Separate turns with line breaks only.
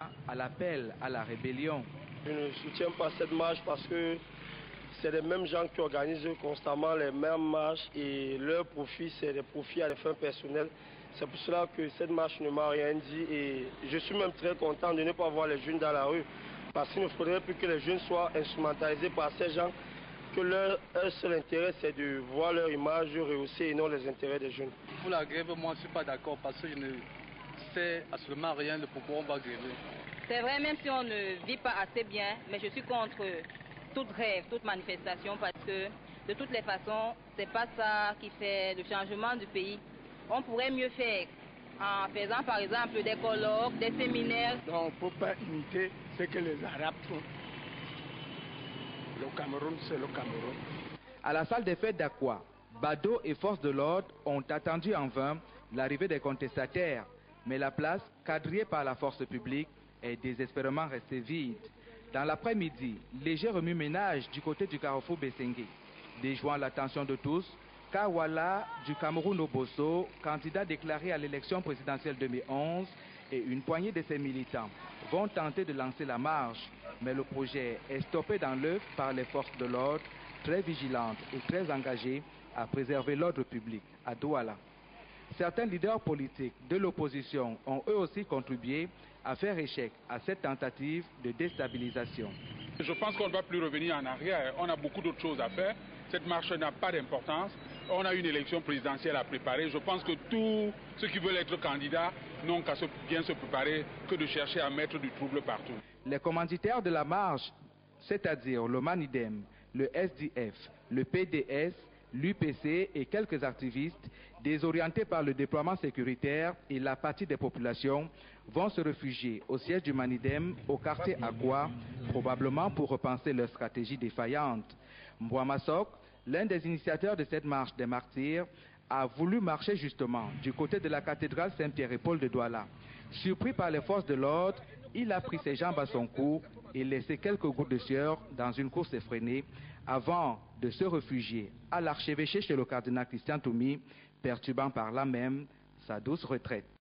À l'appel à la rébellion.
Je ne soutiens pas cette marche parce que c'est les mêmes gens qui organisent constamment les mêmes marches et leur profit, c'est des profits à des fins personnelles. C'est pour cela que cette marche ne m'a rien dit et je suis même très content de ne pas voir les jeunes dans la rue parce qu'il ne faudrait plus que les jeunes soient instrumentalisés par ces gens, que leur seul intérêt c'est de voir leur image rehausser et non les intérêts des jeunes.
Pour la grève, moi je ne suis pas d'accord parce que je ne sais absolument rien de pourquoi on va gréver.
C'est vrai, même si on ne vit pas assez bien, mais je suis contre toute grève, toute manifestation parce que de toutes les façons, c'est pas ça qui fait le changement du pays. On pourrait mieux faire en faisant par exemple des colloques, des séminaires.
Donc on ne peut pas imiter ce que les Arabes font. Le Cameroun, c'est le Cameroun.
À la salle des fêtes d'Aqua, Bado et forces de l'ordre ont attendu en vain l'arrivée des contestataires, mais la place, quadrillée par la force publique, est désespérément restée vide. Dans l'après-midi, léger remue-ménage du côté du carrefour Bessengue. Déjouant l'attention de tous, Kawala du Cameroun Obosso, candidat déclaré à l'élection présidentielle 2011, et une poignée de ses militants vont tenter de lancer la marche, mais le projet est stoppé dans l'œuf par les forces de l'ordre, très vigilantes et très engagées à préserver l'ordre public à Douala. Certains leaders politiques de l'opposition ont eux aussi contribué à faire échec à cette tentative de déstabilisation.
Je pense qu'on ne va plus revenir en arrière. On a beaucoup d'autres choses à faire. Cette marche n'a pas d'importance. On a une élection présidentielle à préparer. Je pense que tous ceux qui veulent être candidats n'ont qu'à bien se préparer que de chercher à mettre du trouble partout.
Les commanditaires de la marche, c'est-à-dire le Manidem, le SDF, le PDS, l'UPC et quelques activistes, désorientés par le déploiement sécuritaire et l'apathie des populations, vont se réfugier au siège du Manidem, au quartier Aqua, probablement pour repenser leur stratégie défaillante. Mbouamasok, l'un des initiateurs de cette marche des martyrs, a voulu marcher justement du côté de la cathédrale Saint-Pierre et Paul de Douala. Surpris par les forces de l'ordre, il a pris ses jambes à son cou et laissé quelques gouttes de sueur dans une course effrénée avant de se réfugier à l'archevêché chez le cardinal Christian Toumi, perturbant par là même sa douce retraite.